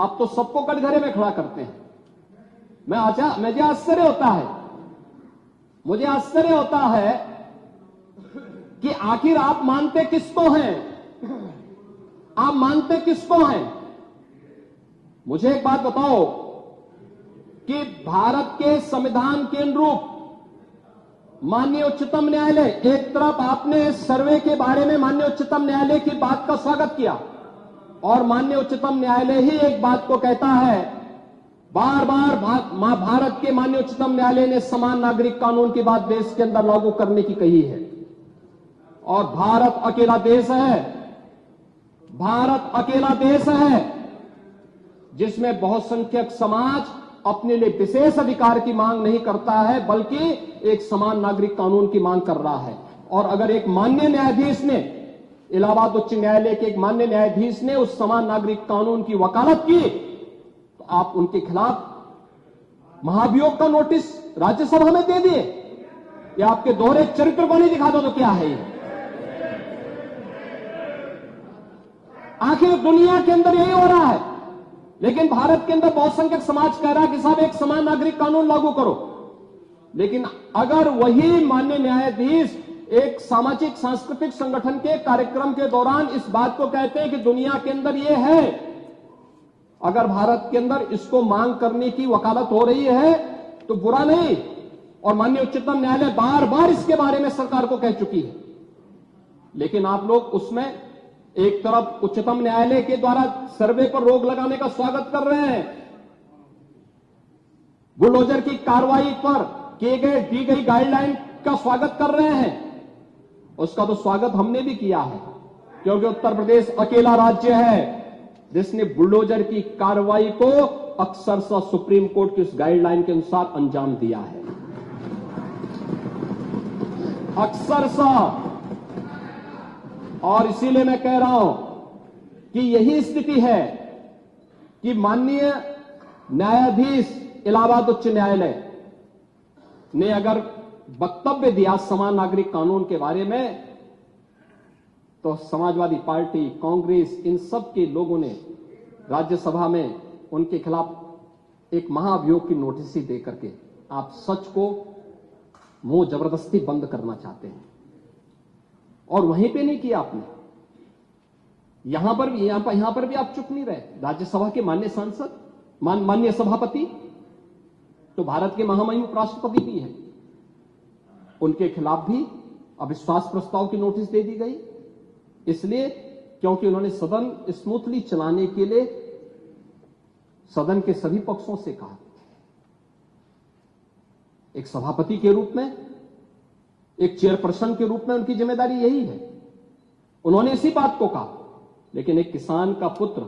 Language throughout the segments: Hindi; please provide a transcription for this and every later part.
आप तो सबको कटघरे में खड़ा करते हैं। मुझे आश्चर्य होता है कि आखिर आप मानते किसको हैं? आप मानते किसको हैं? मुझे एक बात बताओ कि भारत के संविधान के अनुरूप माननीय उच्चतम न्यायालय, एक तरफ आपने सर्वे के बारे में माननीय उच्चतम न्यायालय की बात का स्वागत किया और माननीय उच्चतम न्यायालय ही एक बात को कहता है, बार बार भारत के माननीय उच्चतम न्यायालय ने समान नागरिक कानून की बात देश के अंदर लागू करने की कही है। और भारत अकेला देश है जिसमें बहुसंख्यक समाज अपने लिए विशेष अधिकार की मांग नहीं करता है, बल्कि एक समान नागरिक कानून की मांग कर रहा है। और अगर एक माननीय न्यायाधीश ने, इलाहाबाद उच्च न्यायालय के एक माननीय न्यायाधीश ने उस समान नागरिक कानून की वकालत की, तो आप उनके खिलाफ महाभियोग का नोटिस राज्यसभा में दे दिए। या आपके दोहरे चरित्र को नहीं दिखा दो तो क्या है ये? आखिर दुनिया के अंदर यही हो रहा है, लेकिन भारत के अंदर बहुसंख्यक समाज कह रहा है कि साहब एक समान नागरिक कानून लागू करो। लेकिन अगर वही माननीय न्यायाधीश एक सामाजिक सांस्कृतिक संगठन के कार्यक्रम के दौरान इस बात को कहते हैं कि दुनिया के अंदर ये है, अगर भारत के अंदर इसको मांग करने की वकालत हो रही है तो बुरा नहीं। और माननीय उच्चतम न्यायालय बार बार इसके बारे में सरकार को कह चुकी है, लेकिन आप लोग उसमें एक तरफ उच्चतम न्यायालय के द्वारा सर्वे पर रोक लगाने का स्वागत कर रहे हैं, बुलडोजर की कार्रवाई पर दी गई गाइडलाइन का स्वागत कर रहे हैं। उसका तो स्वागत हमने भी किया है, क्योंकि उत्तर प्रदेश अकेला राज्य है जिसने बुलडोजर की कार्रवाई को अक्सरशः सुप्रीम कोर्ट की उस गाइडलाइन के अनुसार अंजाम दिया है। अक्सरशः। और इसीलिए मैं कह रहा हूं कि यही स्थिति है कि माननीय न्यायाधीश इलाहाबाद उच्च न्यायालय ने अगर वक्तव्य दिया समान नागरिक कानून के बारे में, तो समाजवादी पार्टी, कांग्रेस, इन सब के लोगों ने राज्यसभा में उनके खिलाफ एक महाअभियोग की नोटिस ही दे करके आप सच को मुंह जबरदस्ती बंद करना चाहते हैं। और वहीं पे नहीं किया आपने, यहां पर भी आप चुप नहीं रहे। राज्यसभा के माननीय सांसद, माननीय सभापति तो भारत के महामहिम उपराष्ट्रपति भी हैं, उनके खिलाफ भी अविश्वास प्रस्ताव की नोटिस दे दी गई, इसलिए क्योंकि उन्होंने सदन स्मूथली चलाने के लिए सदन के सभी पक्षों से कहा। एक सभापति के रूप में, एक चेयरपर्सन के रूप में उनकी जिम्मेदारी यही है, उन्होंने इसी बात को कहा। लेकिन एक किसान का पुत्र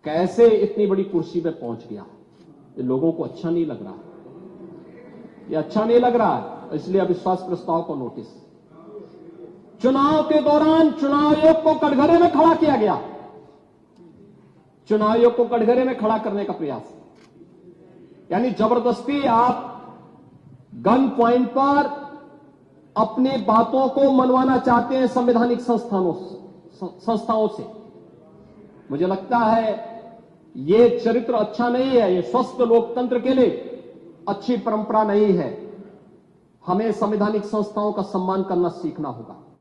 कैसे इतनी बड़ी कुर्सी पे पहुंच गया, ये लोगों को अच्छा नहीं लग रहा, ये अच्छा नहीं लग रहा है। इसलिए अविश्वास प्रस्ताव को नोटिस। चुनाव के दौरान चुनाव आयोग को कटघरे में खड़ा किया गया, चुनाव आयोग को कटघरे में खड़ा करने का प्रयास, यानी जबरदस्ती आप गन पॉइंट पर अपनी बातों को मनवाना चाहते हैं संवैधानिक संस्थाओं से। मुझे लगता है ये चरित्र अच्छा नहीं है, ये स्वस्थ लोकतंत्र के लिए अच्छी परंपरा नहीं है। हमें संवैधानिक संस्थाओं का सम्मान करना सीखना होगा।